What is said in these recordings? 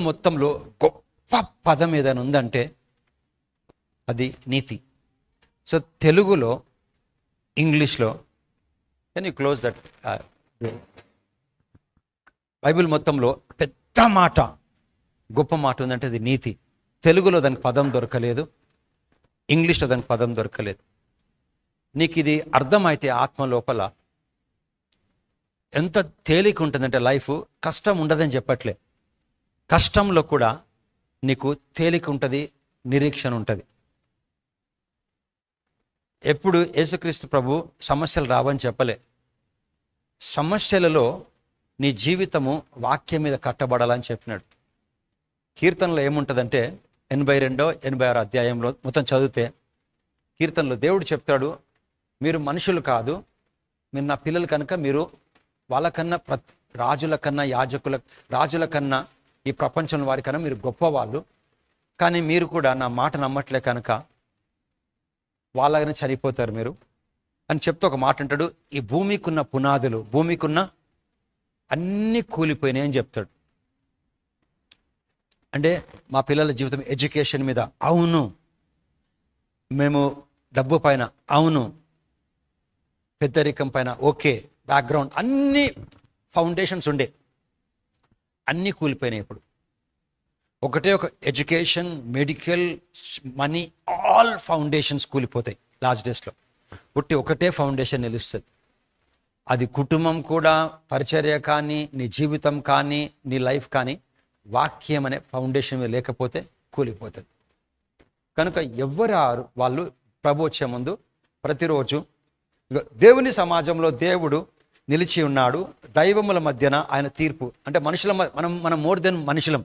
మొత్తంలో గొప్ప పదం ఏదైనా ఉందంటే అది నీతి. సో తెలుగులో, ఇంగ్లీష్లో, can you close that, Bible మొత్తంలో పెద్ద మాట, గొప్ప మాట ఉందంటే అది నీతి. తెలుగులో దానికి పదం దొరకలేదు, ఇంగ్లీష్లో దానికి పదం దొరకలేదు. నీకు ఇది అర్థమైతే ఆత్మ లోపల ఎంత తేలిక ఉంటుందంటే లైఫ్. కష్టం ఉండదని చెప్పట్లే, కష్టంలో కూడా నీకు తేలిక ఉంటుంది, నిరీక్షణ ఉంటుంది. ఎప్పుడు యేసుక్రీస్తు ప్రభు సమస్యలు రావని చెప్పలే. సమస్యలలో నీ జీవితము వాక్యం మీద కట్టబడాలని చెప్పినాడు. కీర్తనలో ఏముంటుందంటే 82, 86 అధ్యాయంలో మొత్తం చదివితే కీర్తనలో దేవుడు చెప్తాడు, మీరు మనుషులు కాదు, మీరు నా పిల్లలు కనుక మీరు వాళ్ళకన్నా రాజుల కన్నా, రాజుల కన్నా, ఈ ప్రపంచంలో వారికన్నా మీరు గొప్పవాళ్ళు. కానీ మీరు కూడా నా మాట నమ్మట్లే కనుక వాళ్ళగానే చనిపోతారు మీరు అని చెప్తే ఒక మాట అంటాడు, ఈ భూమికున్న పునాదులు, భూమికున్న అన్నీ కూలిపోయినాయి అని చెప్తాడు. అంటే మా పిల్లల జీవితం ఎడ్యుకేషన్ మీద అవును, మేము డబ్బు పైన అవును, పెద్దరికం పైన ఓకే, బ్యాక్గ్రౌండ్ అన్ని ఫౌండేషన్స్ ఉండే, అన్నీ కూలిపోయినాయి. ఇప్పుడు ఒకటే ఒక education, medical, money, all foundations కూలిపోతాయి లాస్ట్ డేస్లో. పుట్టి ఒకటే ఫౌండేషన్ నిలుస్తుంది, అది కుటుంబం కూడా, పరిచర్య కానీ, నీ జీవితం కానీ, నీ లైఫ్ కానీ వాక్యం అనే ఫౌండేషన్ మీద లేకపోతే కూలిపోతుంది. కనుక ఎవరు వాళ్ళు ప్రభు వచ్చే ముందు ప్రతిరోజు దేవుని సమాజంలో దేవుడు నిలిచి ఉన్నాడు, దైవముల మధ్యన ఆయన తీర్పు, అంటే మనుషుల మనం మోర్ దెన్ మనుషులం,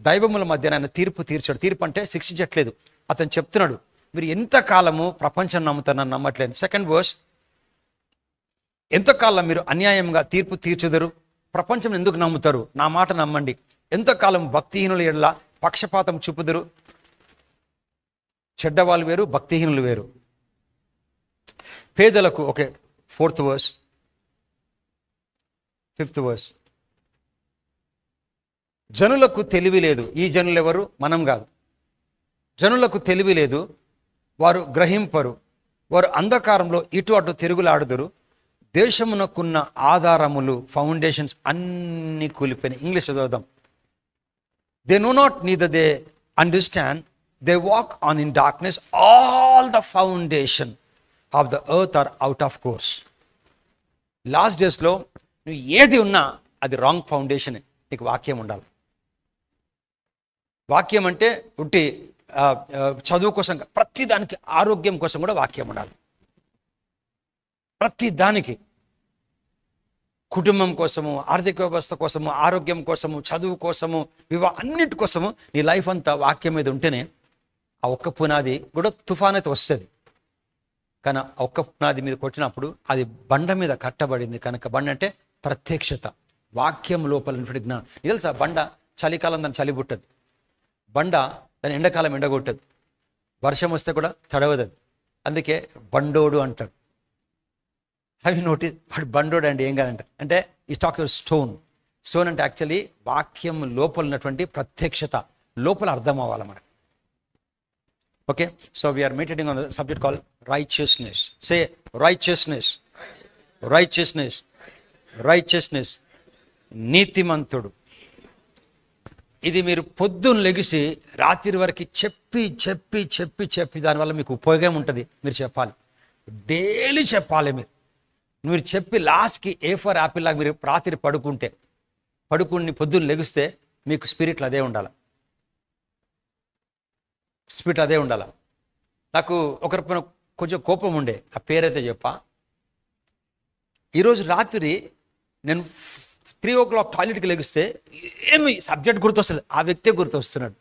దైవముల మధ్యన ఆయన తీర్పు తీర్చాడు. తీర్పు అంటే శిక్షించట్లేదు, అతను చెప్తున్నాడు మీరు ఎంతకాలము ప్రపంచం నమ్ముతారని నమ్మట్లేదు. సెకండ్ వర్స్, ఎంతకాలం మీరు అన్యాయంగా తీర్పు తీర్చుదరు, ప్రపంచం ఎందుకు నమ్ముతారు, నా మాట నమ్మండి. ఎంతకాలం భక్తిహీనుల ఎడల పక్షపాతం చూపుదురు, చెడ్డవాళ్ళు వేరు, భక్తిహీనులు వేరు. పేదలకు, okay, 4th verse, 5th verse, జనులకు తెలివి లేదు. ఈ జనులు ఎవరు? మనం కాదు. జనులకు తెలివి లేదు, వారు గ్రహింపరు, వారు అంధకారంలో ఇటు అటు తిరుగులాడుదురు, దేశమునకున్న ఆధారములు, ఫౌండేషన్స్ అన్నీ కూలిపోయినాయి. ఇంగ్లీష్ చదువుదాం. They know not, neither they understand, they walk on in darkness, all the foundation of the earth are out of course. Last డేస్లో నువ్వు ఏది ఉన్నా అది రాంగ్ ఫౌండేషన్. నీకు వాక్యం ఉండాలి. వాక్యం అంటే ఉట్టి చదువు కోసం, ప్రతి దానికి, ఆరోగ్యం కోసం కూడా వాక్యం ఉండాలి. ప్రతి దానికి, కుటుంబం కోసము, ఆర్థిక వ్యవస్థ కోసము, ఆరోగ్యం కోసము, చదువు కోసము, అన్నిటి కోసము నీ లైఫ్ అంతా వాక్యం మీద ఉంటేనే ఆ ఒక్క పునాది కూడా తుఫాన్ అయితే వస్తుంది. కానీ ఆ ఒక్క పునాది మీద కొట్టినప్పుడు అది బండ మీద కట్టబడింది కనుక, బండ అంటే ప్రత్యక్షత, వాక్యం లోపల జ్ఞానం. ఇది తెలుసా, బండ చలికాలం దాన్ని చలి పుట్టదు, బండ దాని ఎండాకాలం ఎండగొట్టదు, వర్షం వస్తే కూడా తడవదు. అందుకే బండోడు అంటారు. అవి నోటీస్, వాడు బండోడు అంటే ఏం కాదంట, అంటే ఈ టాక్స్ స్టోన్. స్టోన్ అంటే యాక్చువల్లీ వాక్యం లోపల ఉన్నటువంటి ప్రత్యక్షత లోపల అర్థం అవ్వాలి మనకు. Okay, so we are meditating on the subject called righteousness. Say righteousness, righteousness, righteousness, నీతిమంతుడు. ఇది మీరు పొద్దున్న లెగిసి రాత్రి వరకు చెప్పి చెప్పి చెప్పి చెప్పి దానివల్ల మీకు ఉపయోగం ఉంటుంది. మీరు చెప్పాలి, డైలీ చెప్పాలి. మీరు చెప్పి లాస్ట్కి A4 యాపిల్ లాగా మీరు రాత్రి పడుకుని పొద్దున్న లెగిస్తే మీకు స్పిరిట్లో అదే ఉండాలి, స్పిరిట్ అదే ఉండాలి. నాకు ఒకరిపైన కొంచెం కోపం ఉండే, ఆ పేరైతే చెప్పా. ఈరోజు రాత్రి నేను 3 o'clock టాయిలెట్కి లెగిస్తే ఏమి సబ్జెక్ట్ గుర్తొస్తుంది, ఆ వ్యక్తే గుర్తొస్తున్నాడు.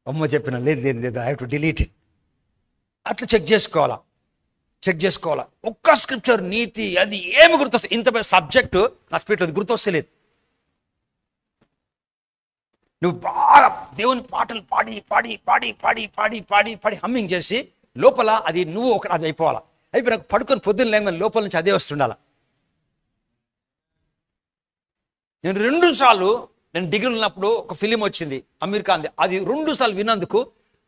అమ్మ చెప్పిన లేదు లేదు లేదు, I have to delete it. అట్లా చెక్ చేసుకోవాలా. ఒక్క స్క్రిప్చర్, నీతి, అది ఏమి గుర్తొస్తుంది. ఇంత పెద్ద సబ్జెక్టు నా స్పిరిట్లో గుర్తొస్తలేదు. నువ్వు బాగా దేవుని పాటలు పాడి పాడి పాడి పాడి పాడి పాడి పాడి హమ్మింగ్ చేసి లోపల అది నువ్వు అది అయిపోవాలా. అయిపోయి పడుకొని పొద్దున్న లేకపోతే లోపల నుంచి అదే వస్తుండాల. నేను 2 సార్లు నేను డిగ్రీ ఉన్నప్పుడు ఒక ఫిలిం వచ్చింది అమీర్ ఖాన్ది, అది 2 సార్లు విన్నందుకు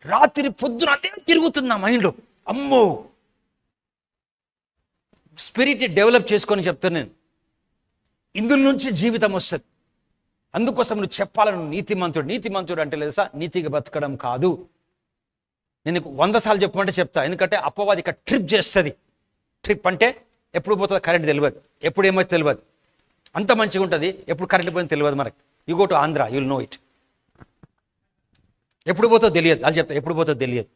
రాత్రి పొద్దున అదే తిరుగుతుంది నా మైండ్లో. అమ్మో, స్పిరిట్ డెవలప్ చేసుకొని చెప్తాను నేను. ఇందులో నుంచి జీవితం వస్తుంది. అందుకోసం నువ్వు చెప్పాలను నీతిమంతుడు అంటే తెలుసా, నీతిగా బతకడం కాదు. నేను 100 సార్లు చెప్పమంటే చెప్తా, ఎందుకంటే అపవాది ఇక్కడ ట్రిప్ చేస్తుంది. ట్రిప్ అంటే ఎప్పుడు పోతుందో కరెంట్ తెలియదు, ఎప్పుడు ఏమైతే తెలియదు, అంత మంచిగా ఉంటుంది, ఎప్పుడు కరెంట్ పోయింది తెలియదు మనకి. You go to Andhra, you'll know it. ఎప్పుడు పోతుందో తెలియదు, వాళ్ళు చెప్తారు ఎప్పుడు పోతుందో తెలియదు,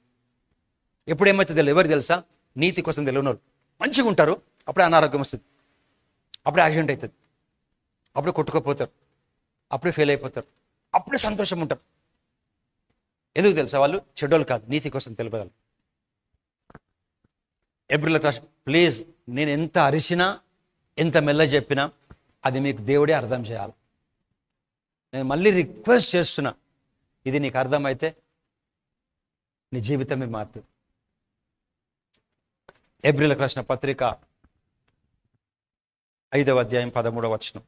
ఎప్పుడు ఏమైతే తెలియదు. ఎవరు తెలుసా, నీతి కోసం తెలియని వాళ్ళు మంచిగా ఉంటారు, అప్పుడే అనారోగ్యం వస్తుంది, అప్పుడే యాక్సిడెంట్ అవుతుంది, అప్పుడే కొట్టుకుపోతారు, అప్పుడే ఫెయిల్ అయిపోతారు, అప్పుడే సంతోషం ఉంటారు. ఎందుకు తెలుసా, వాళ్ళు చెడ్డోళ్ళు కాదు, నీతి కోసం తెలిపేవాళ్ళు. ఎబ్రిల్ రాష్ట్ర ప్లీజ్, నేను ఎంత అరిసినా ఎంత మెల్ల చెప్పినా అది మీకు దేవుడే అర్థం చేయాలి. నేను మళ్ళీ రిక్వెస్ట్ చేస్తున్నా, ఇది నీకు అర్థమైతే నీ జీవితమే మారుతుంది. ఎబ్రిల్ రాసిన పత్రిక 5వ అధ్యాయం 13వ వచనం.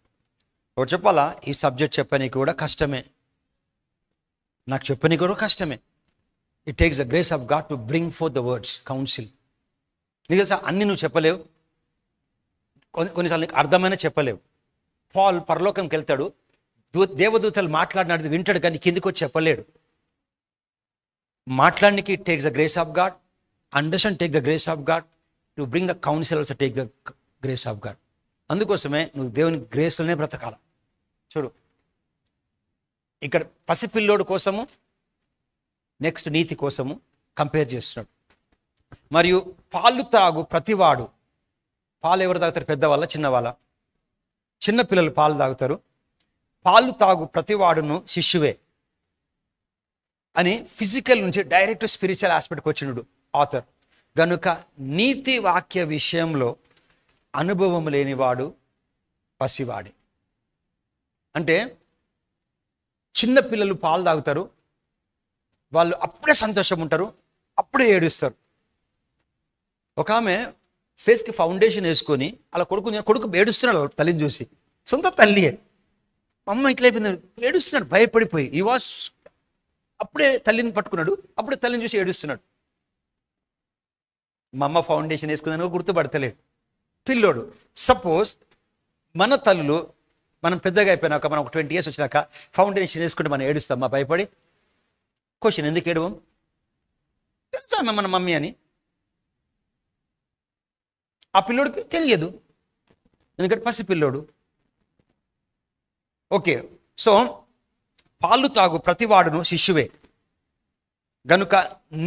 ఒకటి చెప్పాలా, ఈ సబ్జెక్ట్ చెప్పనీకి కూడా కష్టమే, నాకు చెప్పనీకి కూడా కష్టమే. It takes the grace of God to bring four the words council. నీకు తెలుసా, అన్ని నువ్వు చెప్పలేవు, కొన్నిసార్లు నీకు అర్థమైనా చెప్పలేవు. పాల్ పరలోకంకి వెళ్తాడు, దేవదూతలు మాట్లాడినది వింటాడు, కానీ కిందికి వచ్చి చెప్పలేడు. మాట్లాడడానికి it takes the grace of God, understand take the grace of God, to bring the council also take the grace of God. అందుకోసమే నువ్వు దేవుని గ్రేస్లోనే బ్రతకాల. చూడు, ఇక్కడ పసిపిల్లోడు కోసము, నెక్స్ట్ నీతి కోసము కంపేర్ చేస్తున్నాడు. మరియు పాలు తాగు ప్రతివాడు, పాలు ఎవరు తాగుతారు, పెద్దవాళ్ళ చిన్నవాళ్ళ? చిన్నపిల్లలు పాలు తాగుతారు. పాలు తాగు ప్రతివాడును శిష్యువే అని ఫిజికల్ నుంచి డైరెక్ట్ స్పిరిచువల్ ఆస్పెక్ట్కి వచ్చినాడు ఆథర్. గనుక నీతి వాక్య విషయంలో అనుభవం లేనివాడు పసివాడే. అంటే చిన్నపిల్లలు పాలు తాగుతారు, వాళ్ళు అప్పుడే సంతోషం ఉంటారు, అప్పుడే ఏడుస్తారు. ఒక ఆమె ఫేస్కి ఫౌండేషన్ వేసుకొని అలా కొడుకు ఏడుస్తున్నాడు తల్లిని చూసి, సొంత తల్లియే. అమ్మ ఇట్లా అయిపోయింది, ఏడుస్తున్నాడు భయపడిపోయి. ఈ వాస్ అప్పుడే తల్లిని పట్టుకున్నాడు, అప్పుడే తల్లిని చూసి ఏడుస్తున్నాడు. మా అమ్మ ఫౌండేషన్ వేసుకుందని గుర్తుపడతలేడు పిల్లోడు. సపోజ్ మన తల్లులు మనం పెద్దగా అయిపోయినాక, మనం ఒక 20 years వచ్చినాక ఫౌండేషన్ వేసుకుంటే మనం ఏడుస్తామా భయపడి? క్వశ్చన్, ఎందుకు ఏడవం? తెలుసా మన మమ్మీ అని. ఆ పిల్లోడికి తెలియదు, ఎందుకంటే పసి పిల్లోడు. ఓకే, సో పాలు తాగు ప్రతివాడును శిష్యువే గనుక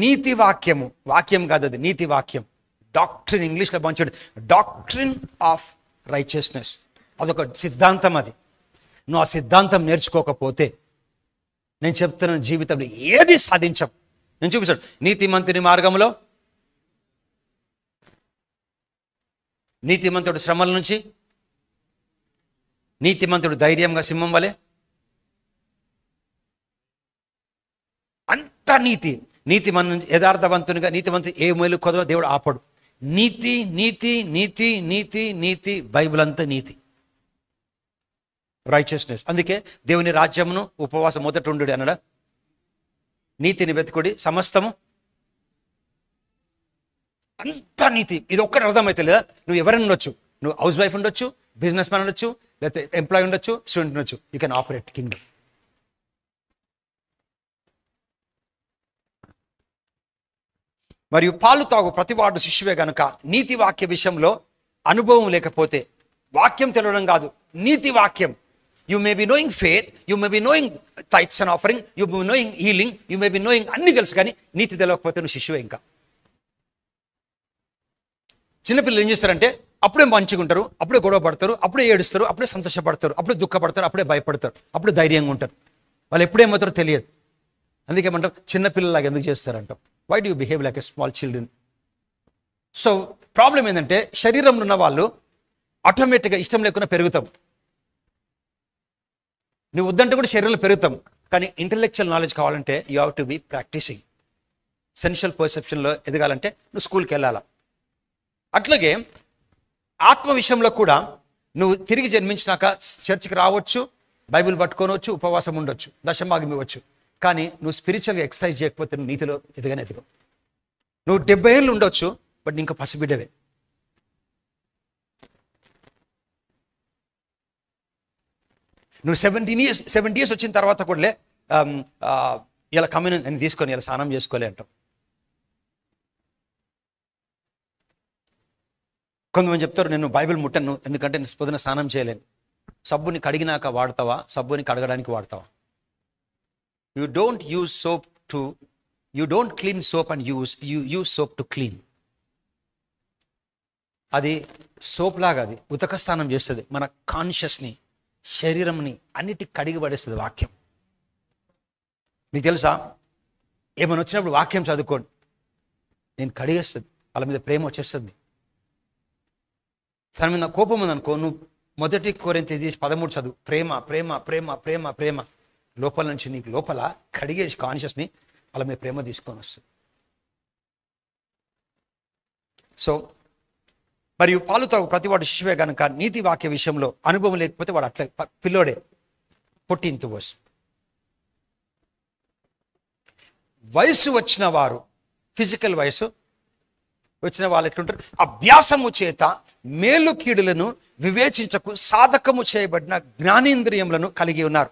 నీతి వాక్యము, వాక్యం కాదు అది, నీతి వాక్యం, డాక్ట్రిన్, ఇంగ్లీష్లో పంచాడు డాక్ట్రిన్ ఆఫ్ రైచియస్నెస్. అదొక సిద్ధాంతం. అది నువ్వు ఆ సిద్ధాంతం నేర్చుకోకపోతే నేను చెప్తున్న జీవితంలో ఏది సాధించం. నేను చూపిస్తాను, నీతిమంతుని మార్గంలో, నీతిమంతుడు శ్రమల నుంచి, నీతిమంతుడు ధైర్యంగా సింహం వలె, అంత నీతి. నీతి మన యథార్థవంతునిగా, నీతిమంతు ఏ మేలు కొదవ దేవుడు ఆపడు. నీతి నీతి నీతి నీతి నీతి, బైబిల్ అంతా నీతి, రైచియస్నెస్. అందుకే దేవుని రాజ్యమును ఉపవాసం మొదట ఉండు అన్నాడా, నీతిని వెతుకుడి సమస్తము, అంత నీతి. ఇది ఒక్కటి అర్థమైతే లేదా, నువ్వు ఎవరైనా ఉండొచ్చు, నువ్వు హౌస్ వైఫ్ ఉండొచ్చు, బిజినెస్ మ్యాన్ ఉండొచ్చు, లేకపోతే ఎంప్లాయీ ఉండొచ్చు, స్టూడెంట్ ఉండొచ్చు, యూ కెన్ ఆపరేట్ కింగ్డమ్. మరియు పాలు తాగు ప్రతివాడు శిష్యువే గనుక నీతి వాక్య విషయంలో అనుభవం లేకపోతే, వాక్యం తెలియడం కాదు, నీతి వాక్యం. You may be knowing faith, you may be knowing tights and offering, you may be knowing healing, you may be knowing అన్ని తెలుసు, కానీ నీతి తెలియకపోతే నువ్వు శిష్యువే. ఇంకా చిన్నపిల్లలు ఏం చేస్తారంటే అప్పుడే మంచిగా ఉంటారు, అప్పుడే గొడవ పడతారు, అప్పుడే ఏడుస్తారు, అప్పుడే సంతోషపడతారు, అప్పుడే దుఃఖపడతారు, అప్పుడే భయపడతారు, అప్పుడే ధైర్యంగా ఉంటారు. వాళ్ళు ఎప్పుడేమవుతారో తెలియదు. అందుకే ఏమంటాం, చిన్నపిల్లలాగా ఎందుకు చేస్తారంటాం. Why do you behave like a small children? So problem ఏంటంటే, శరీరంలో ఉన్న వాళ్ళు ఆటోమేటిక్గా ఇష్టం లేకుండా పెరుగుతాం. నువ్వు వద్దంటే కూడా శరీరంలో పెరుగుతాం, కానీ ఇంటలెక్చువల్ నాలెడ్జ్ కావాలంటే you have to be practicing. Sensual పర్సెప్షన్లో ఎదగాలంటే నువ్వు స్కూల్కి వెళ్ళాలా. అట్లాగే ఆత్మ విషయంలో కూడా నువ్వు తిరిగి జన్మించినాక చర్చికి రావచ్చు, బైబిల్ పట్టుకోనవచ్చు, ఉపవాసం ఉండొచ్చు, దశభాగం ఇవ్వచ్చు, కానీ నువ్వు స్పిరిచువల్గా ఎక్సర్సైజ్ చేయకపోతే నువ్వు నీతిలో ఎదగవు. నువ్వు 70 ఏళ్ళు ఉండొచ్చు, బట్ ఇంకా పసిబిడ్డవే. నువ్వు 70 years వచ్చిన తర్వాత కూడా ఇలా కమ్యూన్ అని తీసుకొని ఇలా స్నానం చేసుకోలే అంటావు. కొంతమంది చెప్తారు, నేను బైబిల్ ముట్టను ఎందుకంటే నేను పొద్దున స్నానం చేయలేను. సబ్బుని కడిగినాక వాడతావా, సబ్బుని కడగడానికి వాడతావా? You don't clean soap and use soap to clean. అది సోప్ లాగా అది ఉతక స్నానం చేస్తుంది, మన కాన్షియస్ని, శరీరంని అన్నిటి కడిగి పడేస్తుంది వాక్యం. మీకు తెలుసా, ఏమైనా వచ్చినప్పుడు వాక్యం చదువుకోండి, నేను కడిగేస్తుంది, వాళ్ళ మీద ప్రేమ వచ్చేస్తుంది. తన మీద కోపం ఉందనుకో, నువ్వు 1 కొరింథీ 13 చదువు. ప్రేమ ప్రేమ ప్రేమ ప్రేమ ప్రేమ లోపల నుంచి నీకు లోపల కడిగేసి కాన్షియస్ని వాళ్ళ మీద ప్రేమ తీసుకొని వస్తుంది. సో మరియు పాలు తాగు ప్రతివాడు శిశువే గనుక నీతి వాక్య విషయంలో అనుభవం లేకపోతే వాడు అట్లా పిల్లోడే. 14th verse. వయసు వచ్చిన వారు, ఫిజికల్ వయసు వచ్చిన వాళ్ళు ఎట్లుంటారు? అభ్యాసము చేత మేలు కీడులను వివేచించకు సాధకము చేయబడిన జ్ఞానేంద్రియములను కలిగి ఉన్నారు.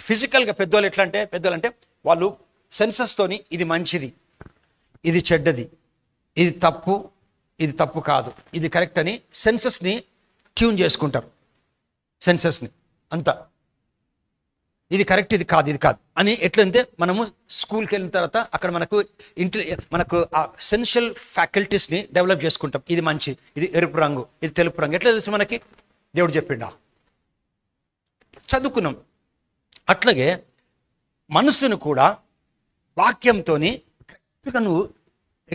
ఫిజికల్గా పెద్దోళ్ళు అంటే వాళ్ళు సెన్సెస్తోని ఇది మంచిది, ఇది చెడ్డది, ఇది తప్పు, ఇది తప్పు కాదు, ఇది కరెక్ట్ అని సెన్సెస్ని ట్యూన్ చేసుకుంటారు. సెన్సెస్ని అంతా ఇది కరెక్ట్, ఇది కాదు అని ఎట్లంటే మనము స్కూల్కి వెళ్ళిన తర్వాత అక్కడ మనకు ఆ సెన్షియల్ ఫ్యాకల్టీస్ని డెవలప్ చేసుకుంటాం. ఇది మంచి, ఇది ఎరుపు రంగు, ఇది తెలుపు రంగు. ఎట్లా తెలుసు మనకి? దేవుడు చెప్పిండా, చదువుకున్నాం. అట్లాగే మనసును కూడా వాక్యంతో కరెక్ట్గా నువ్వు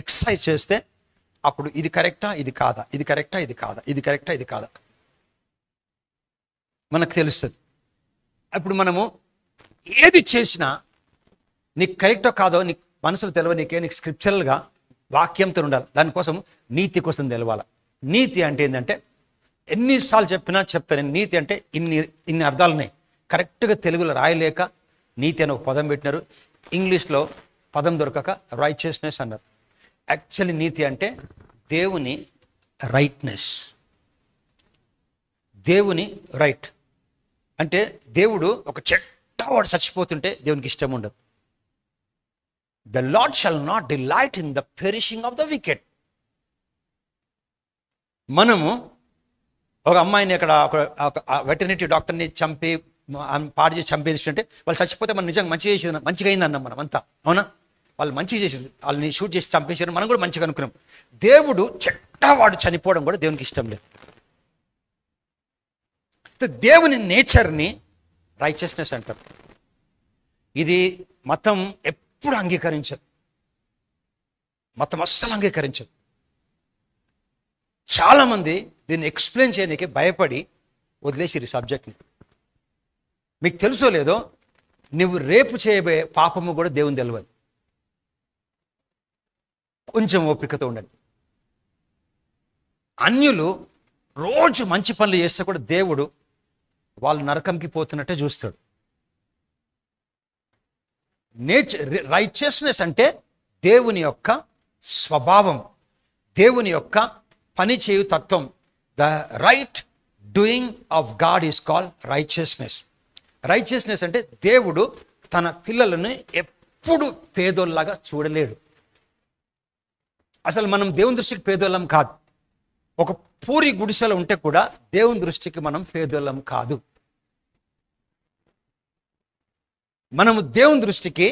ఎక్సర్సైజ్ చేస్తే అప్పుడు ఇది కరెక్టా, ఇది కాదా, ఇది కరెక్టా, ఇది కాదా, ఇది కరెక్టా, ఇది కాదా మనకు తెలుస్తుంది. అప్పుడు మనము ఏది చేసినా నీకు కరెక్టో కాదో నీకు మనసులో తెలియనీకే నీకు స్క్రిప్చరల్గా వాక్యంతో ఉండాలి. దానికోసం నీతి కోసం తెలవాలి. నీతి అంటే ఏంటంటే ఎన్నిసార్లు చెప్తాను. నీతి అంటే ఇన్ని అర్థాలు ఉన్నాయి. కరెక్ట్గా తెలుగులో రాయలేక నీతి అని ఒక పదం పెట్టినారు. ఇంగ్లీష్లో పదం దొరకక రైచియస్నెస్ అన్నారు. యాక్చువల్లీ నీతి అంటే దేవుని రైట్నెస్. దేవుని రైట్ అంటే దేవుడు ఒక చెడ్డవాడు చచ్చిపోతుంటే దేవునికి ఇష్టం ఉండదు. The lord shall not delight in the perishing of the wicked. మనము ఒక అమ్మాయిని అక్కడ ఒక వెటర్నరీ డాక్టర్ని పాడు చేసి చంపేస్తుంటే వాళ్ళు చచ్చిపోతే మనం నిజంగా మంచిగా అయింది అన్నాం మనం అంతా. అవునా? వాళ్ళు మంచిగా చేసారు, వాళ్ళని షూట్ చేసి చంపేసారు, మనం కూడా మంచిగా అనుకున్నాం. దేవుడు చెడ్డవాడు చనిపోవడం కూడా దేవునికి ఇష్టం లేదు. దేవుని నేచర్ని రైచియస్నెస్ అంటారు. ఇది మతం ఎప్పుడు అంగీకరించదు. మతం అస్సలు అంగీకరించదు. చాలామంది దీన్ని ఎక్స్ప్లెయిన్ చేయడానికి భయపడి వదిలేసిరు ఈ సబ్జెక్ట్ని. మీకు తెలుసో లేదో, నువ్వు రేపు చేయబోయే పాపము కూడా దేవుని తెలియదు. కొంచెం ఓపికతో ఉండండి. అన్యులు రోజు మంచి పనులు చేస్తే కూడా దేవుడు వాళ్ళు నరకంకి పోతున్నట్టే చూస్తాడు. రైచియస్నెస్ అంటే దేవుని యొక్క స్వభావం, దేవుని యొక్క పని చేయు తత్వం. The right doing of God is called righteousness. Righteousness అంటే దేవుడు తన పిల్లలను ఎప్పుడు పేదోళ్ళలాగా చూడలేడు. అసలు మనం దేవుని దృష్టికి పేదోళ్ళం కాదు. ఒక పూరి గుడిసెలో ఉంటే కూడా దేవుని దృష్టికి మనం పేదోళ్ళం కాదు. మనము దేవుని దృష్టికి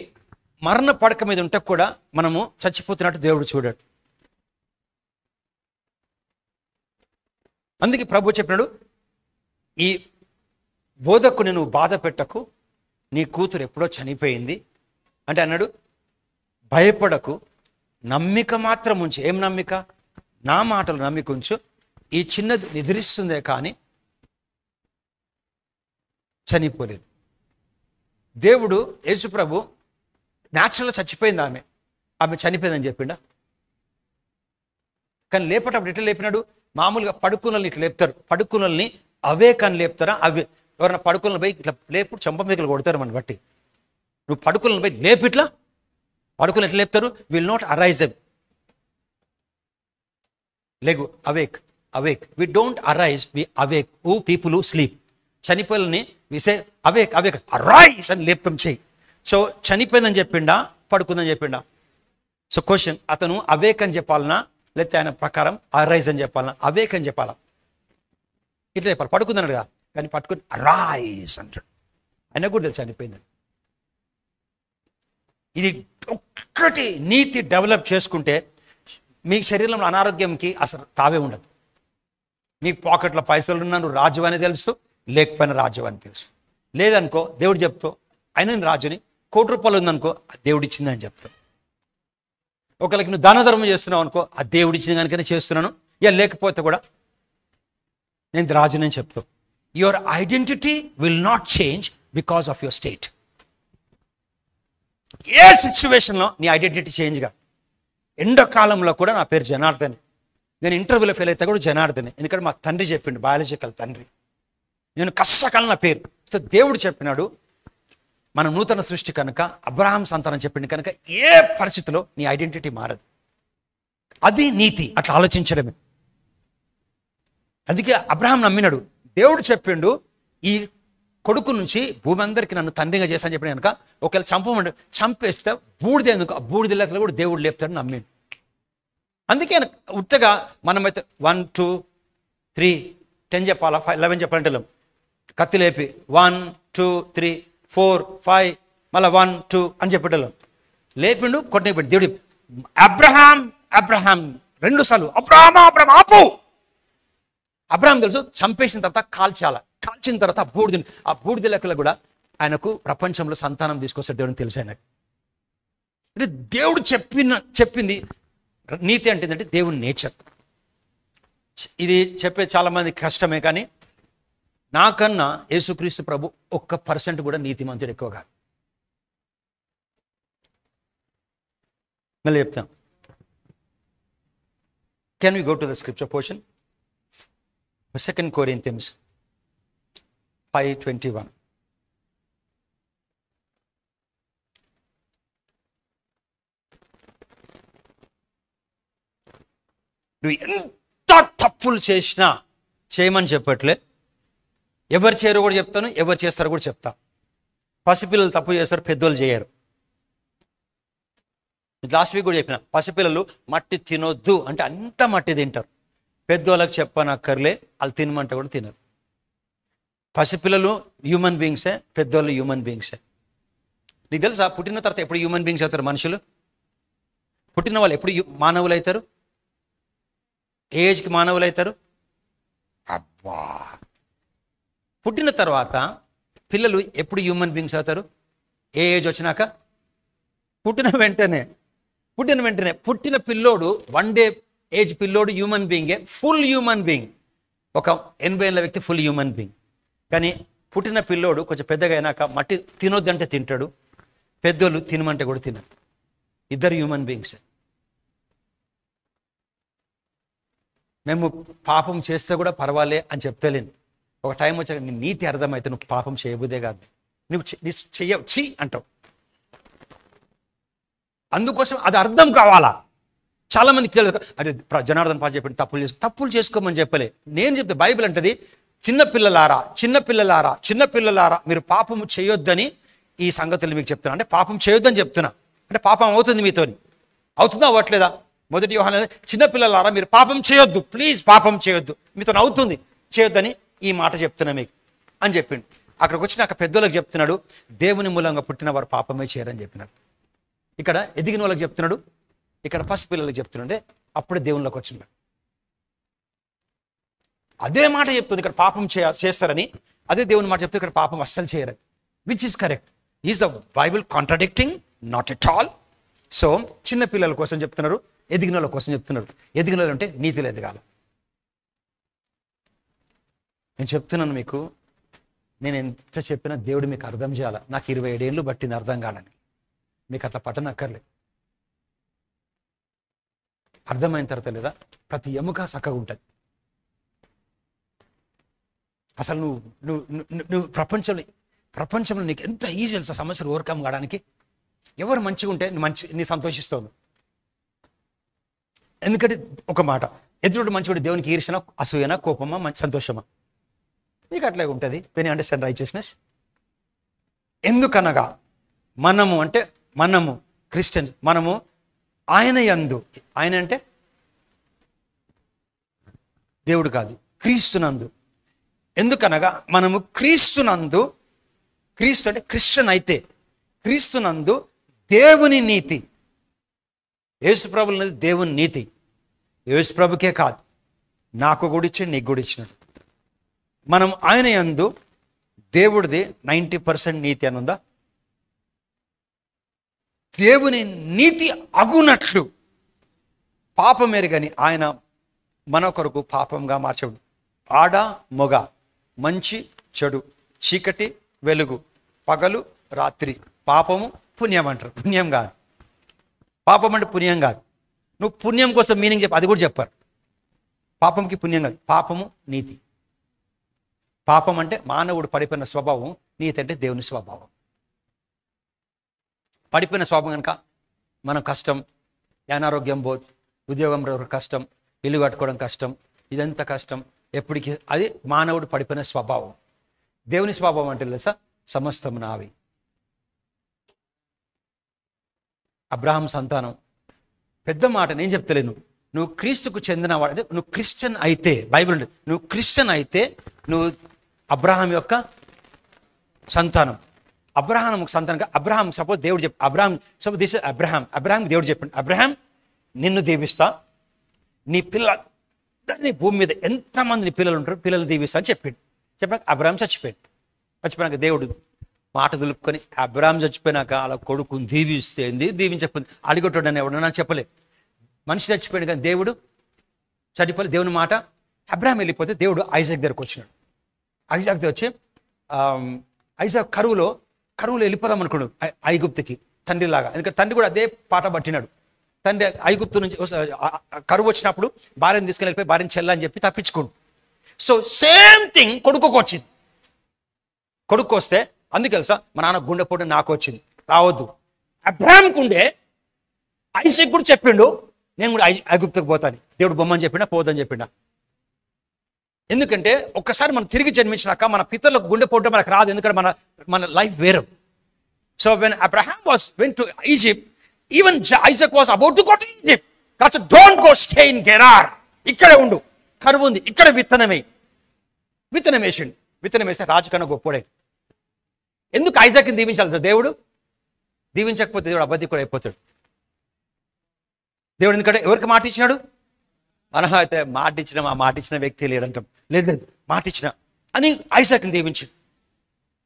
మరణ పడక మీద ఉంటే కూడా మనము చచ్చిపోతున్నట్టు దేవుడు చూడాడు. అందుకే ప్రభు చెప్పినాడు, ఈ బోధకుని నువ్వు బాధ పెట్టకు, నీ కూతురు ఎప్పుడో చనిపోయింది అంటే అన్నాడు, భయపడకు, నమ్మిక మాత్రం ఉంచు. ఏం నమ్మిక? నా మాటలు నమ్మిక ఉంచు. ఈ చిన్నది నిద్రిస్తుందే కానీ చనిపోలేదు. దేవుడు యేసు ప్రభు న్యాచురల్గా చచ్చిపోయింది ఆమె చనిపోయిందని చెప్పిండా? కానీ లేపటప్పుడు ఎట్లా లేపినాడు? మామూలుగా పడుకునల్ని ఇట్లా లేపుతారు. పడుకునల్ని అవే కానీ లేపుతారా? ఎవరైనా పడుకులను పోయి ఇట్లా లేపు చెంప మీదలు కొడతారు మనం బట్టి. నువ్వు పడుకులను పోయి లేపు ఇట్లా, పడుకులు ఎట్లా లేపుతారు? Will not arise em. లెగు, awake awake. We don't arise, we awake. Who people who sleep. చనిపోయినని విసే అవేక్ అవేక్ అరైజ్ అని లేపుతాం చెయ్యి. సో చనిపోయిందని చెప్పిండా, పడుకుందని చెప్పిండా? సో క్వశ్చన్, అతను అవేక్ అని చెప్పాలనా లేకపోతే ఆయన ప్రకారం అరైజ్ అని చెప్పాలనా? అవేక్ అని చెప్పాలా? ఇట్లా చెప్పాలి. పడుకుందన్నాడు కదా, కానీ పట్టుకుని అరైజ్ అంటాడు. ఆయన కూడా తెలుసు చనిపోయిందని. ఇది ఒక్కటి నీతి డెవలప్ చేసుకుంటే మీ శరీరంలో అనారోగ్యంకి అసలు తావే ఉండదు. మీకు పాకెట్లో పైసలు ఉన్నా నువ్వు రాజు అని తెలుసు, లేకపోయినా రాజు అని తెలుసు. లేదనుకో దేవుడు చెప్తావు ఆయన నేను రాజుని, ₹1,00,00,000 ఉందనుకో దేవుడు ఇచ్చిందని చెప్తావు. ఒకరికి నువ్వు దాన ధర్మం చేస్తున్నావు అనుకో, ఆ దేవుడు ఇచ్చిన కనుకనే చేస్తున్నాను, లేకపోతే కూడా నేను రాజుని అని చెప్తావు. Your identity will not change because of your state. ఏ సిచ్యువేషన్లో నీ ఐడెంటిటీ చేంజ్గా. ఎండాకాలంలో కూడా నా పేరు జనార్దన్. నేను ఇంటర్వ్యూలో ఫెయిల్ అయితే కూడా జనార్దన్, ఎందుకంటే మా తండ్రి చెప్పిండు, బయాలజికల్ తండ్రి. నేను కష్టకాలం నా పేరు. సో దేవుడు చెప్పినాడు మన నూతన సృష్టి కనుక, అబ్రహాం సంతానం చెప్పింది కనుక ఏ పరిస్థితిలో నీ ఐడెంటిటీ మారదు. అది నీతి, అట్లా ఆలోచించడమే. అందుకే అబ్రహాం నమ్మినాడు. దేవుడు చెప్పిండు ఈ కొడుకు నుంచి భూమి అందరికీ నన్ను తండ్రిగా చేశాను చెప్పిన కనుక ఒకవేళ చంపమండి, చంపేస్తే బూడిద ఎందుకు, ఆ బూడిద లెక్కలు కూడా దేవుడు లేపుతాడు నమ్మిండు. అందుకే ఉత్తగా మనమైతే 1 2 3 10 చెప్పాలా, 11 చెప్పాలంటే కత్తి లేపి 1 2 3 4 5 మళ్ళీ 1 2 అని చెప్పేటోళ్ళం. లేపిండు కొట్టేపెట్టి దేవుడు అబ్రహాం అబ్రహాం 2 సార్లు అబ్రహాం అబ్రహాం ఆపు. అబ్రహాం తెలుసు చంపేసిన తర్వాత కాల్చిన తర్వాత ఆ బూడిద లెక్కలు కూడా ఆయనకు ప్రపంచంలో సంతానం తీసుకొస్తాడు దేవుడిని తెలుసు ఆయనకు. అంటే దేవుడు చెప్పింది నీతి అంటే దేవుని నేచర్. ఇది చెప్పే చాలా మంది కష్టమే, కానీ నాకన్నా యేసుక్రీస్తు ప్రభు 1% కూడా నీతిమంతుడు ఎక్కువ కాదు. మళ్ళీ చెప్తాం. Can we go to the scripture portion? 2 Corinthians 5:21. నువ్వు ఎంత తప్పులు చేసినా చేయమని చెప్పట్లే. ఎవరు చేయరో కూడా చెప్తాను, ఎవరు చేస్తారో కూడా చెప్తా. పసిపిల్లలు తప్పు చేస్తారు, పెద్దోళ్ళు చేయరు. లాస్ట్ వీక్ కూడా చెప్పిన, పసిపిల్లలు మట్టి తినొద్దు అంటే అంత మట్టి తింటారు. పెద్దోళ్ళకి చెప్పనక్కర్లే, వాళ్ళు తినమంటే కూడా తినరు. పసిపిల్లలు హ్యూమన్ బీయింగ్సే, పెద్దోళ్ళు హ్యూమన్ బీయింగ్సే. నీకు తెలుసా పుట్టిన తర్వాత ఎప్పుడు హ్యూమన్ బీయింగ్స్ అవుతారు మనుషులు? పుట్టిన వాళ్ళు ఎప్పుడు మానవులు అవుతారు? ఏ ఏజ్కి మానవులు అవుతారు? అబ్బా, పుట్టిన తర్వాత పిల్లలు ఎప్పుడు హ్యూమన్ బీయింగ్స్ అవుతారు? ఏ ఏజ్ వచ్చినాక? పుట్టిన వెంటనే. పుట్టిన పిల్లోడు 1 day ఏజ్ పిల్లోడు హ్యూమన్ బీయింగే, ఫుల్ హ్యూమన్ బీయింగ్. ఒక 80 ఏళ్ళ వ్యక్తి ఫుల్ హ్యూమన్ బీయింగ్. కానీ పుట్టిన పిల్లోడు కొంచెం పెద్దగా అయినాక మట్టి తినొద్దంటే తింటాడు, పెద్దోళ్ళు తినమంటే కూడా తినరు. ఇద్దరు హ్యూమన్ బీయింగ్స్. మేము పాపం చేస్తే కూడా పర్వాలే అని చెప్తలేను. ఒక టైం వచ్చాక నీ నీతి అర్థమైతే నువ్వు పాపం చేయబుదే కాదు, నువ్వు చెయ్యవు అంటావు. అందుకోసం అది అర్థం కావాలా. చాలా మందికి తెలియదు. అదే జనార్దన్ పాల్ చెప్పింది తప్పులు చేసుకోమని చెప్పలే. నేను చెప్తే బైబిల్ అంటది చిన్నపిల్లలారా మీరు పాపము చేయొద్దని ఈ సంగతులు మీకు చెప్తున్నా. అంటే పాపం చేయొద్దని చెప్తున్నా అంటే పాపం అవుతుంది మీతోని. అవుతుందా అవ్వట్లేదా? 1 యోహాను చిన్నపిల్లలారా మీరు పాపం చేయొద్దు, ప్లీజ్ పాపం చేయొద్దు, మీతో అవుతుంది చేయొద్దని ఈ మాట చెప్తున్నా మీకు అని చెప్పిండు. అక్కడికి వచ్చినాక పెద్దోళ్ళకి చెప్తున్నాడు, దేవుని మూలంగా పుట్టిన వారు పాపమే చేయరని చెప్పినారు. ఇక్కడ ఎదిగిన వాళ్ళకి చెప్తున్నాడు, ఇక్కడ పసిపిల్లలకి చెప్తున్నాడు. అప్పుడే దేవుళ్ళకి వచ్చినాడు. అదే మాట చెప్తుంది ఇక్కడ పాపం చేస్తారని, అదే దేవుని మాట చెప్తే ఇక్కడ పాపం అస్సలు చేయరని. Which is correct? Is the Bible contradicting? Not at all. So చిన్న పిల్లల కోసం చెప్తున్నారు, ఎదిగిన వాళ్ళ కోసం చెప్తున్నారు. ఎదిగిన వాళ్ళు అంటే నీతిలో ఎదగాల. నేను చెప్తున్నాను మీకు, నేను ఎంత చెప్పినా దేవుడు మీకు అర్థం చేయాలి. నాకు 27 ఏళ్ళు బట్టింది అర్థం కావడానికి. మీకు అట్లా పట్టనక్కర్లేదు. అర్థమైన తర్వాత లేదా ప్రతి ఎముక చక్కగా ఉంటుంది. అసలు నువ్వు నువ్వు నువ్వు నువ్వు ప్రపంచంలో నీకు ఎంత ఈజీ తెలుసా సమస్యలు ఓవర్కమ్ కావడానికి. ఎవరు మంచిగా ఉంటే నీ సంతోషిస్తావు. ఎందుకంటే ఒక మాట, ఎదురుడు మంచివాడు దేవునికి ఈర్షణ, అసూయన, కోపమా, సంతోషమా? నీకు అట్లా ఉంటుంది. When you understand righteousness. ఎందుకనగా మనము క్రిస్టియన్స్, మనము ఆయన యందు, ఆయన అంటే దేవుడు కాదు, క్రీస్తునందు. ఎందుకనగా మనము క్రీస్తునందు, క్రీస్తు అంటే క్రిస్టియన్ అయితే క్రీస్తునందు దేవుని నీతి. యేసుప్రభు అనేది దేవుని నీతి. యేసుప్రభుకే కాదు, నాకు కూడా ఇచ్చాడు, నీకు కూడా ఇచ్చినాడు. మనం ఆయన యందు దేవుడిది 90% నీతి అని ఉందా? దేవుని నీతి అగునట్లు పాపం ఎరుగని ఆయన మన కొరకు పాపంగా మార్చాడు. ఆడ మొగ, మంచి చెడు, చీకటి వెలుగు, పగలు రాత్రి, పాపము పుణ్యం అంటారు. పుణ్యం కాదు, పాపం అంటే పుణ్యం కాదు. నువ్వు పుణ్యం కోసం మీనింగ్ చెప్పి అది కూడా చెప్పారు. పాపంకి పుణ్యం కాదు, పాపము నీతి. పాపం అంటే మానవుడు పడిపోయిన స్వభావం, నీతి అంటే దేవుని స్వభావం. పడిపోయిన స్వభావం కనుక మనం కష్టం, అనారోగ్యం ఉద్యోగం కష్టం, ఇల్లు కట్టుకోవడం కష్టం, ఇదంతా కష్టం ఎప్పటికీ. అది మానవుడు పడిపోయిన స్వభావం. దేవుని స్వభావం అంటే తెలుసా? సమస్తం నావి. అబ్రహాం సంతానం, పెద్ద మాట నేను చెప్తలేను. నువ్వు క్రీస్తుకు చెందిన వాడు, నువ్వు క్రిస్టియన్ అయితే, బైబిల్ నువ్వు క్రిస్టియన్ అయితే నువ్వు అబ్రహాం యొక్క సంతానం. అబ్రహాం సంతానంగా అబ్రహాం సపోజ్ దేవుడు చెప్పి, సపోజ్ దిస్ అబ్రహాం దేవుడు చెప్పండి, అబ్రహాం నిన్ను దీవిస్తా, నీ పిల్లలందరినీ భూమి మీద ఎంతమంది నీ పిల్లలు ఉంటారు, పిల్లలు దీవిస్తా అని చెప్పాడు. చెప్పాక అబ్రహాం చచ్చిపోయాక దేవుడు మాట దులుపుకొని అబ్రహాం చచ్చిపోయినాక అలా కొడుకుని దీవిస్తే దీవించకపోతే అడిగొట్టాడు అని ఎవడన్నా చెప్పలే. మనిషి చచ్చిపోయాడు కానీ దేవుడు చనిపోలే. దేవుని మాట. అబ్రహాం వెళ్ళిపోతే దేవుడు ఐజాక్ దగ్గరకు వచ్చినాడు. ఐజాక్ వచ్చి ఐజాక్ కరువులో వెళ్ళిపోదాం అనుకున్నాడు ఐగుప్తుకి తండ్రిలాగా. ఎందుకంటే తండ్రి కూడా అదే పాట పట్టినాడు. తండ్రి ఐగుప్తు నుంచి కరువు వచ్చినప్పుడు భార్యను తీసుకుని వెళ్ళిపోయి భార్యను చెల్లని చెప్పి తప్పించుకోండు. సో సేమ్ థింగ్ కొడుకుకు వచ్చింది. కొడుకు వస్తే అందుకు తెలుసా మా నాన్న గుండెపోటు నాకు వచ్చింది, రావద్దు. అబ్రహాంకు ఉండే ఐజాక్ కూడా చెప్పిండు నేను కూడా ఐగుప్తుకు పోతాను. దేవుడు బొమ్మని చెప్పిండా, పోదని చెప్పిండా? ఎందుకంటే ఒక్కసారి మనం తిరిగి జన్మించినాక మన పితరులకు గుండెపోటు మనకు రాదు. ఎందుకంటే మన లైఫ్ వేరు. So when Abraham went to Egypt, even Isaac was about to go to Egypt. కాదు, don't go stay in Gerar, ఇక్కడే ఉండు, కరువు ఉంది, ఇక్కడ విత్తనం వేసిండు. విత్తనం వేస్తే రాజు కన్నా గొప్పోడే. ఎందుకు ఐజాక్ని దీవించాలి దేవుడు? దీవించకపోతే దేవుడు అబద్ధికుడు అయిపోతాడు. దేవుడు ఎందుకంటే ఎవరికి మాట ఇచ్చినాడు? మనం అయితే మాట ఇచ్చిన వ్యక్తి లేడంటాం. లేదు మాట ఇచ్చిన అని ఐజాక్ని దీవించాడు.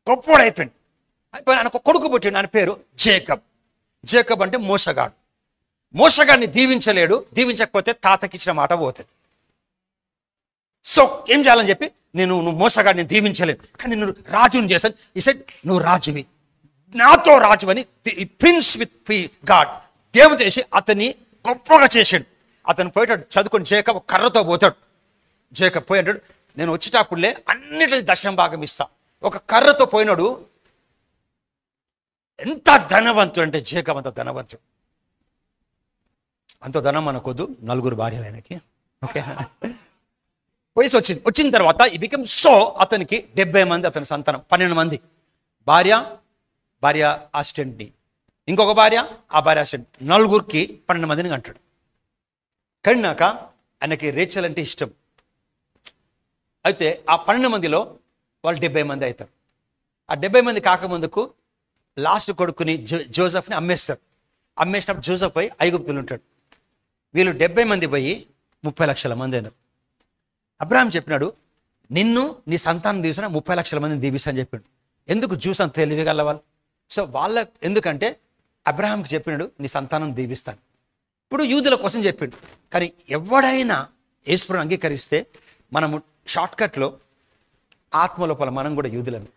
గొప్పోడు అయిపోయాడు. ఆయన ఒక కొడుకు పుట్టిండు, ఆయన పేరు జేకబ్. జేకబ్ అంటే మోసగాడు. మోసగాడిని దీవించలేడు. దీవించకపోతే తాతకి ఇచ్చిన మాట పోతుంది. సో ఏం చేయాలని చెప్పి నువ్వు మోసగాడిని దీవించలేను కానీ నువ్వు రాజుని చేశాను. ఈ సెడ్ నువ్వు రాజువి, నాతో రాజు అని ప్రిన్స్ విత్ గాడ్ దేవుడు చేసి అతన్ని గొప్పగా చేసాడు. అతను పోయేటాడు చదువుకొని జేకబ్ కర్రతో పోతాడు. జేకబ్ పోయి అంటాడు నేను వచ్చేటప్పుడులే అన్నిటిని దశం భాగం ఇస్తా. ఒక కర్రతో పోయినాడు. ఎంత ధనవంతుడు అంటే జేకబ్ అంత ధనవంతుడు. అంత ధనం మనకొద్దు, 4 భార్యలు ఆయనకి. ఓకే, వయసు వచ్చిన తర్వాత ఈ బికమ్ సో అతనికి 70 మంది అతని సంతానం, 12 మంది. భార్య అసిస్టెంట్ని, ఇంకొక భార్య, ఆ భార్య అసిస్టెంట్, 4కి 12 మందిని కంటాడు. కడినాక ఆయనకి రేచల్ అంటే ఇష్టం. అయితే ఆ 12 మందిలో వాళ్ళు 70 మంది అవుతారు. ఆ 70 మంది కాకముందుకు లాస్ట్ కొడుకుని జోసెఫ్ని అమ్మేస్తారు. అమ్మేసినప్పుడు జోసెఫ్ పోయి ఐగుప్తులు ఉంటాడు. వీళ్ళు 70 మంది పోయి 30 లక్షల మంది అయినారు. అబ్రహాం చెప్పినాడు నిన్ను నీ సంతానం దీవిస్తాను, 30 లక్షల మందిని దీవిస్తా అని చెప్పాడు. ఎందుకు జ్యూస్ అంత తెలివిగల వాళ్ళు? సో ఎందుకంటే అబ్రహాంకి చెప్పినాడు నీ సంతానం దీవిస్తాను. ఇప్పుడు యూదుల కోసం చెప్పిండు. కానీ ఎవడైనా యేసుప్రభువుని అంగీకరిస్తే మనము షార్ట్కట్లో ఆత్మ లోపల మనం కూడా యూదులను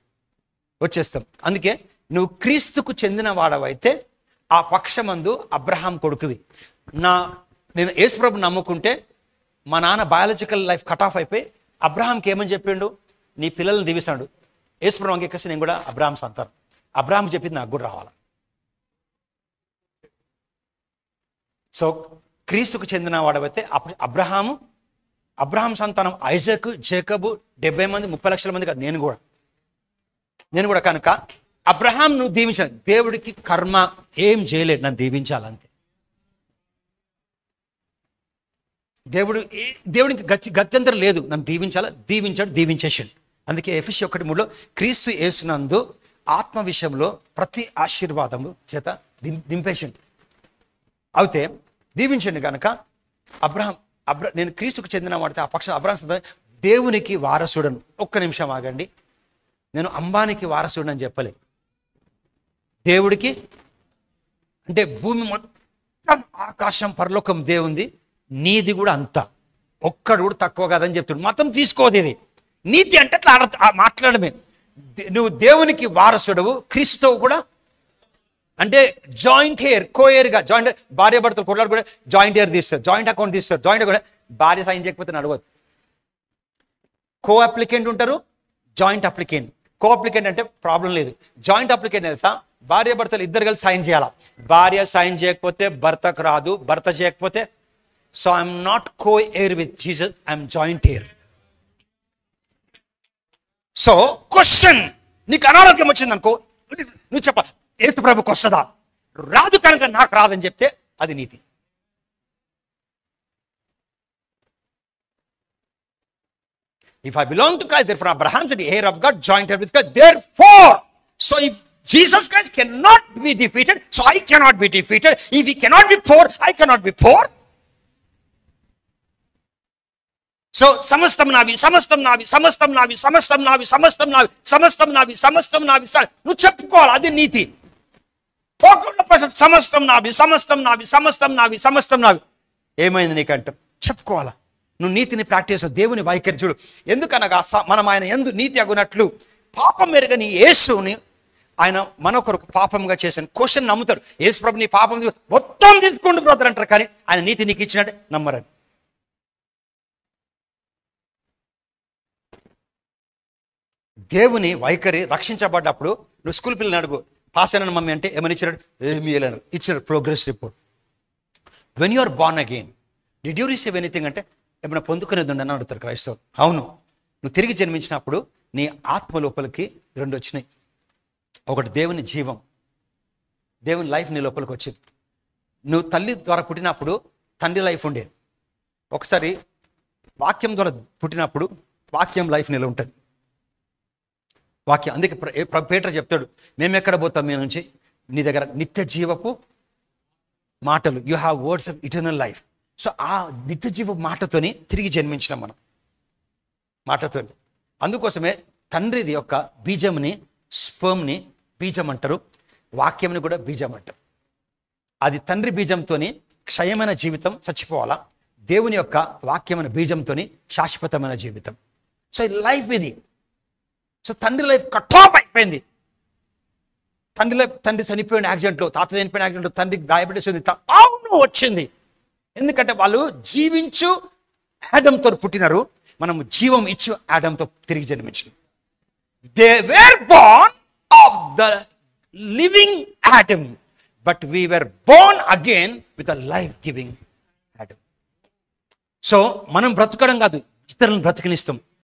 వచ్చేస్తాం. అందుకే నువ్వు క్రీస్తుకు చెందిన వాడవైతే ఆ పక్షమందు అబ్రహాం కొడుకువి. నేను యేసుప్రభుని నమ్ముకుంటే మా నాన్న బయాలజికల్ లైఫ్ కట్ ఆఫ్ అయిపోయి అబ్రహాంకి ఏమని చెప్పిండు? నీ పిల్లల్ని దీవిస్తాడు. యేసుప్రభు అంగీకరిస్తే నేను కూడా అబ్రాహాం సంతానం. అబ్రాహాం చెప్పింది నాకు కూడా రావాలి. సో క్రీస్తుకు చెందిన వాడవైతే అబ్రహాం సంతానం ఐజాకు, జేకబు 70 మంది 30 లక్షల మంది కాదు, నేను కూడా కనుక అబ్రహాం నువ్వు దీవించాలి. దేవుడికి కర్మ ఏం చేయలేడు, నన్ను దీవించాలంతే. దేవుడికి గత్యంతరం లేదు, నన్ను దీవించాలా, దీవించాడు, దీవించేసాడు. అందుకే ఎఫెసీ 1:3 క్రీస్తు యేసునందు ఆత్మ విషయంలో ప్రతి ఆశీర్వాదము చేత దింపేసిండు. అయితే దీవించండి కనుక నేను క్రీస్తుకు చెందిన వాడితే ఆ పక్షం అబ్రహాం దేవునికి వారసుడను. ఒక్క నిమిషం ఆగండి, నేను అంబానికి వారసుడు అని చెప్పలే. దేవుడికి అంటే భూమి మొత్తం ఆకాశం పరలోకం దేవుంది, నీది కూడా అంతా, ఒక్కడు కూడా తక్కువ కాదని చెప్తాడు. మతం తీసుకోదు, ఇది నీతి అంటే అట్లా మాట్లాడమే. నువ్వు దేవునికి వారసుడవు, క్రీస్తుతో కూడా అంటే జాయింట్ హెయిర్, కోయర్గా జాయింట్, భార్య భర్తలు కొట్లాడు కూడా జాయింట్ హెయిర్ తీస్తారు, జాయింట్ అకౌంట్ తీస్తారు, జాయింట్ కూడా భార్య సైన్ చేయకపోతే నడవదు. కో అప్లికెంట్ ఉంటారు, జాయింట్ అప్లికెంట్. కో అప్లికెంట్ అంటే ప్రాబ్లం లేదు, జాయింట్ అప్లికెంట్ తెలుసా, భార్య భర్తలు ఇద్దరు కలిసి సైన్ చేయాలా. భార్య సైన్ చేయకపోతే భర్తకు రాదు, భర్త చేయకపోతే. So I'm not co air with Jesus, I'm joint air. So question, నీకు అనారోగ్యం వచ్చింది అనుకో, నువ్వు చెప్పాలి యేసు ప్రభుకి వస్తుందా, రాదు కనుక నాకు రాదని చెప్తే అది నీతి. If I belong to Christ, therefore Abraham said, heir of God, joint heir with God. Therefore, so if Jesus Christ cannot be defeated, so I cannot be defeated. If he cannot be poor, I cannot be poor. So సమస్తం నావి, సమస్తం నావి, సమస్తం నావి, సమస్తం నావి, సమస్తం నావి, సమస్తం నావి, సమస్తం నావి, నువ్వు చెప్పుకోవాలి, అది నీతి. సమస్తం నావి, సమస్తం నావి, సమస్తం నావి, సమస్తం నావి. ఏమైంది నీకంట చెప్పుకోవాలా. నువ్వు నీతిని ప్రాక్టీస్, దేవుని వైఖరి చూడు. ఎందుకనగా మనం ఆయన యందు నీతి అగునట్లు పాపం మెరుగని యేసుని ఆయన మన కొరకు పాపంగా చేశాను. క్వశ్చన్ నమ్ముతారు, యేసు ప్రభు నీ పాపం మొత్తం తీసుకుంటూ బ్రదర్ అంటారు, కానీ ఆయన నీతి నీకు ఇచ్చినట్టే నమ్మరని. దేవుని వైఖరి రక్షించబడ్డప్పుడు నువ్వు స్కూల్ పిల్లలు అడుగు, పాస్ అయిన మమ్మీ అంటే ఏమని ఇచ్చినాడు, ఏమీ ఇవ్వలేను, ఇచ్చాడు progress report. When you are born again did you receive anything అంటే ఏమైనా పొందుకునేది ఉండని అడుగుతారు క్రైస్తవులు. అవును, నువ్వు తిరిగి జన్మించినప్పుడు నీ ఆత్మ లోపలికి 2 వచ్చినాయి. ఒకటి దేవుని జీవం, దేవుని లైఫ్ నీ లోపలికి వచ్చింది. నువ్వు తల్లి ద్వారా పుట్టినప్పుడు తండ్రి లైఫ్ ఉండేది. ఒకసారి వాక్యం ద్వారా పుట్టినప్పుడు వాక్యం లైఫ్ నీలో ఉంటుంది. వాక్యం, అందుకే పేటర్ చెప్తాడు, మేము ఎక్కడ పోతాం మీ నుంచి, నీ దగ్గర నిత్య జీవపు మాటలు, you have words of eternal life. So ఆ నిత్య జీవ మాటతోని తిరిగి జన్మించినాం మనం, మాటతోని. అందుకోసమే తండ్రిది యొక్క బీజంని, స్పర్మ్ని బీజం అంటారు, వాక్యంని కూడా బీజం అంటారు. అది తండ్రి బీజంతోని క్షయమైన జీవితం చచ్చిపోవాలా, దేవుని యొక్క వాక్యమైన బీజంతోని శాశ్వతమైన జీవితం. సో ఈ లైఫ్ ఇది. సో తండ్రి లైఫ్ కట్ ఆఫ్ అయిపోయింది. తండ్రి చనిపోయిన యాక్సిడెంట్లో, తాత చనిపోయిన యాక్సిడెంట్లో తండ్రికి డయాబెటీస్ ఉంది, అవును వచ్చింది. ఎందుకంటే వాళ్ళు జీవించు ఆడంతో పుట్టినారు, మనము జీవం ఇచ్చు ఆడంతో తిరిగి జన్మించిన. They were born of the living Adam, but we were born again with a life giving Adam. So మనం బ్రతకడం కాదు, ఇతరులను బ్రతికినిస్తాం.